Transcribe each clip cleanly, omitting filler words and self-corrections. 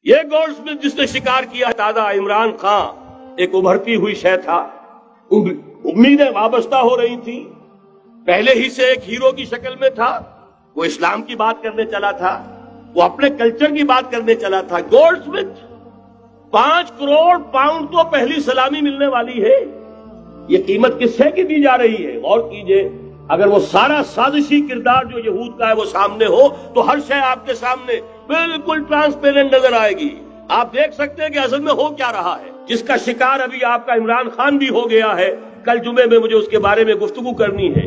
یہ gold Smith جس نے شکار کیا تازہ عمران خان ایک ابھرتی ہوئی شے تھا، امیدیں وابستہ ہو رہی تھی، پہلے ہی سے ایک ہیرو کی شکل میں تھا، وہ اسلام کی بات کرنے چلا تھا، وہ اپنے کلچر کی بات کرنے چلا تھا۔ گولڈ سمتھ 5 کروڑ پاؤنڈ تو پہلی سلامی ملنے والی ہے، یہ قیمت کس سے کی دی جا رہی ہے؟ غور کیجئے، اگر وہ سارا سازشی کردار جو یہود کا ہے وہ سامنے ہو تو ہر شے آپ کے سامنے بالکل ٹرانسپیرنٹ نظر آئے گی، آپ دیکھ سکتے ہیں کہ اصل میں ہو کیا رہا ہے۔ جس کا شکار ابھی آپ کا عمران خان بھی ہو گیا ہے، کل جمعے میں مجھے اس کے بارے میں گفتگو کرنی ہے۔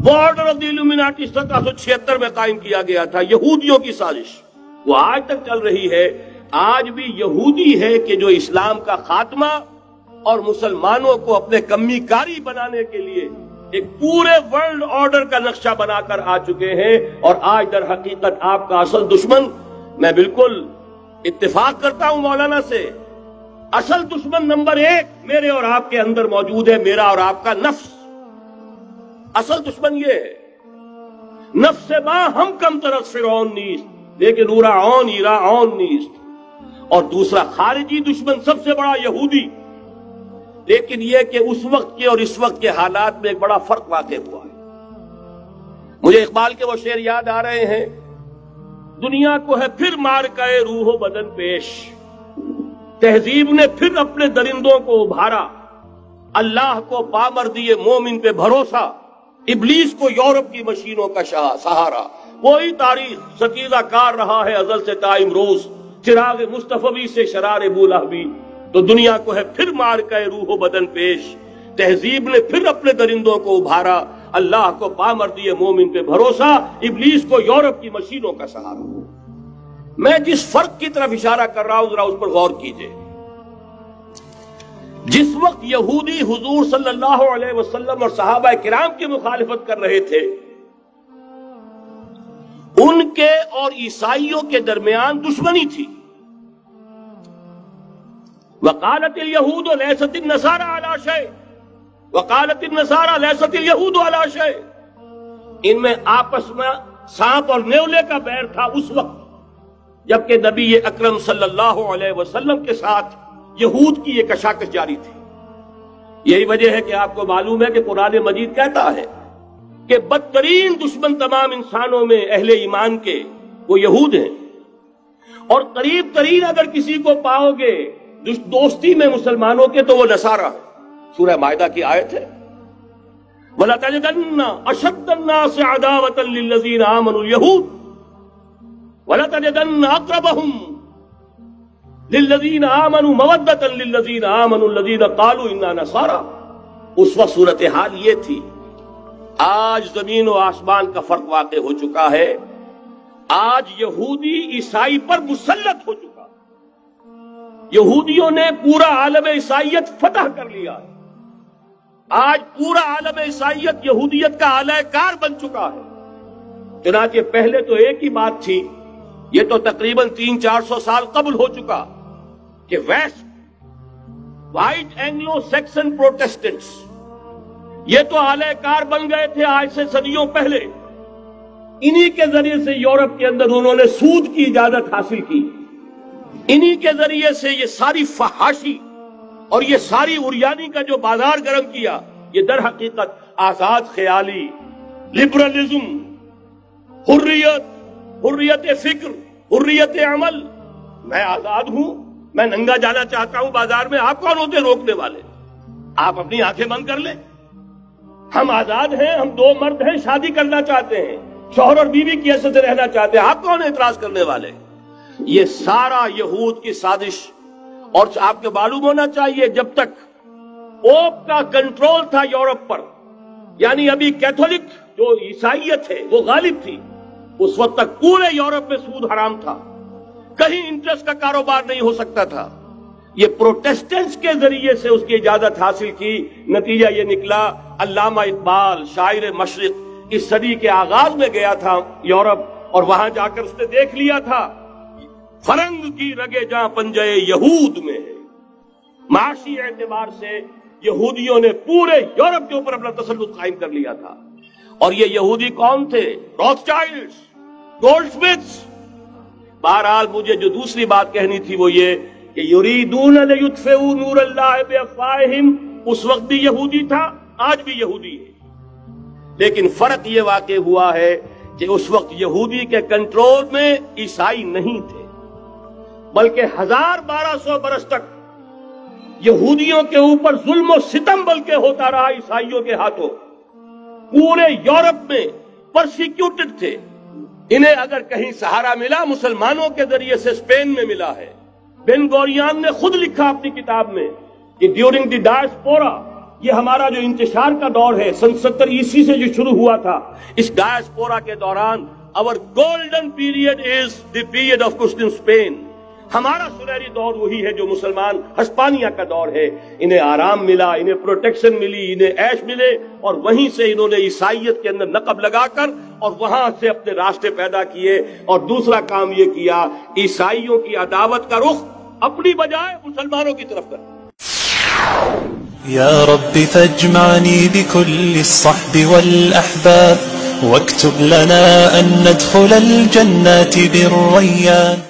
وہ آرڈر آف دی الومناٹی 1776 میں قائم کیا گیا تھا، یہودیوں کی سازش، وہ آج تک چل رہی ہے۔ آج بھی یہودی ہے کہ جو اسلام کا خاتمہ اور مسلمانوں کو اپنے کمی کاری بنانے کے لیے ایک پورے ورلڈ آرڈر کا نقشہ بنا کر آ چکے ہیں، اور آج در حقیقت آپ کا اصل دشمن، میں بالکل اتفاق کرتا ہوں مولانا سے، اصل دشمن نمبر 1 میرے اور آپ کے اندر موجود ہے، میرا اور آپ کا نفس۔ اصل دشمن یہ ہے، نفس ما ہم کم طرف فرعون نیست لیکن اورا اون ایرا اون نیست۔ اور دوسرا خارجی دشمن سب سے بڑا یہودی، لیکن یہ کہ اس وقت کے اور اس وقت کے حالات میں ایک بڑا فرق واقع ہوا ہے۔ مجھے اقبال کے وہ شعر یاد آ رہے ہیں، دنیا کو ہے پھر مار کے روح و بدن پیش، تہذیب نے پھر اپنے درندوں کو ابھارا، اللہ کو پامر دیے مومن پہ بھروسہ، ابلیس کو یورپ کی مشینوں کا سہارا۔ وہی تاریخ ستیزہ کار رہا ہے ازل سے تا امروز، چراغ مصطفی سے شرار بولہبی۔ تو دنیا کو ہے پھر مار کے روح و بدن پیش، تہذیب نے پھر اپنے درندوں کو ابھارا، اللہ کو پامر دیے مومن پہ بھروسہ، ابلیس کو یورپ کی مشینوں کا سہارا۔ میں جس فرق کی طرف اشارہ کر رہا ہوں ذرا اس پر غور کیجئے۔ جس وقت یہودی حضور صلی اللہ علیہ وسلم اور صحابہ کرام کی مخالفت کر رہے تھے، ان کے اور عیسائیوں کے درمیان دشمنی تھی۔ وقالت اليہود لیست النصارى علی شیء وقالت النصارى لیست اليہود علی شیء، ان میں آپس میں سانپ اور نیولے کا بیر تھا اس وقت، جبکہ نبی اکرم صلی اللہ علیہ وسلم کے ساتھ یہود کی یہ کشاکش جاری تھی۔ یہی وجہ ہے کہ آپ کو معلوم ہے کہ قرآن مجید کہتا ہے کہ بدترین دشمن تمام انسانوں میں اہل ایمان کے وہ یہود ہیں، اور قریب ترین اگر کسی کو پاؤ گے دوستی میں مسلمانوں کے تو وہ نصارہ ہے۔ سورہ مائدہ کی آیت ہے، وَلَتَجِدَنَّ أَشَدَّ النَّاسِ عَدَاوَةً لِلَّذِينَ آمَنُوا الْيَهُودَ وَلَتَجِدَنَّ أَقْرَبَهُمْ لِلَّذِينَ آمَنُوا مَوَدَّةً لِلَّذِينَ آمَنُوا الَّذِينَ قَالُوا إِنَّا نَصَارَى۔ اس وقت صورتحال یہ تھی۔ آج زمین و آسمان کا فرق واقع ہو چکا ہے، آج یہودی عیسائی پر مسلط ہو چکا، یہودیوں نے پورا عالم عیسائیت فتح کر لیا ہے، آج پورا عالم عیسائیت یہودیت کا اعلی کار بن چکا ہے۔ چنانچہ پہلے تو ایک ہی بات تھی، یہ تو تقریباً 300-400 سال قبل ہو چکا، کہ west white Anglo Saxon Protestants یہ تو اعلی کار بن گئے تھے آج سے صدیوں پہلے، انہی کے ذریعے سے یورپ کے اندر انہوں نے سود کی اجازت حاصل کی، انہی کے ذریعے سے یہ ساری فحاشی اور یہ ساری اریانی کا جو بازار گرم کیا، یہ در حقیقت آزاد خیالی، لبرلزم، حریت فکر، حریت عمل، میں آزاد ہوں، میں ننگا جانا چاہتا ہوں بازار میں، آپ کون ہوتے روکنے والے؟ آپ اپنی آنکھیں بند کر لیں، ہم آزاد ہیں، ہم 2 مرد ہیں، شادی کرنا چاہتے ہیں، شوہر اور بیوی کی حیثیت سے رہنا چاہتے ہیں، آپ کون اعتراض کرنے والے؟ یہ سارا یہود کی سازش، اور آپ کو معلوم ہونا چاہیے جب تک پوپ کا کنٹرول تھا یورپ پر، یعنی ابھی کیتھولک جو عیسائیت ہے وہ غالب تھی، اس وقت تک پورے یورپ میں سود حرام تھا، کہیں انٹرسٹ کا کاروبار نہیں ہو سکتا تھا۔ یہ پروٹیسٹنٹس کے ذریعے سے اس کی اجازت حاصل کی، نتیجہ یہ نکلا، علامہ اقبال شاعر مشرق اس صدی کے آغاز میں گیا تھا یورپ، اور وہاں جا کر اس نے دیکھ لیا تھا فرنگ کی رگے جاں پنجے یہود میں ہے۔ معاشی اعتبار سے یہودیوں نے پورے یورپ کے اوپر اپنا تسلط قائم کر لیا تھا، اور یہ یہودی کون تھے؟ روتھ چائلڈز، گولڈ سمتھس، بہرحال مجھے جو دوسری بات کہنی تھی وہ یہ کہ یریدون لیطفئوا نور اللہ بافواہہم، اس وقت بھی یہودی تھا، آج بھی یہودی ہے، لیکن فرق یہ واقع ہوا ہے کہ اس وقت یہودی کے کنٹرول میں عیسائی نہیں تھے، بلکہ 1200 برس تک یہودیوں کے اوپر ظلم و ستم بلکہ ہوتا رہا عیسائیوں کے ہاتھوں، پورے یورپ میں پرسیکیوٹڈ تھے۔ انہیں اگر کہیں سہارا ملا مسلمانوں کے ذریعے سے اسپین میں ملا ہے۔ بن گوریان نے خود لکھا اپنی کتاب میں کہ ڈیورنگ دی ڈائسپورا، یہ ہمارا جو انتشار کا دور ہے سن 70 عیسوی سے جو شروع ہوا تھا، اس ڈائسپورا کے دوران our golden period is the period of Christian Spain، ہمارا سنہری دور وہی ہے جو مسلمان ہسپانیہ کا دور ہے۔ انہیں آرام ملا، انہیں پروٹیکشن ملی، انہیں عیش ملے، اور وہیں سے انہوں نے عیسائیت کے اندر نقب لگا کر اور وہاں سے اپنے راستے پیدا کیے۔ اور دوسرا کام یہ کیا، عیسائیوں کی عداوت کا رخ اپنی بجائے مسلمانوں کی طرف کر۔ یا رب فاجمعنی بكل الصحب والأحباب واكتب لنا أن ندخل الجنات بالريان۔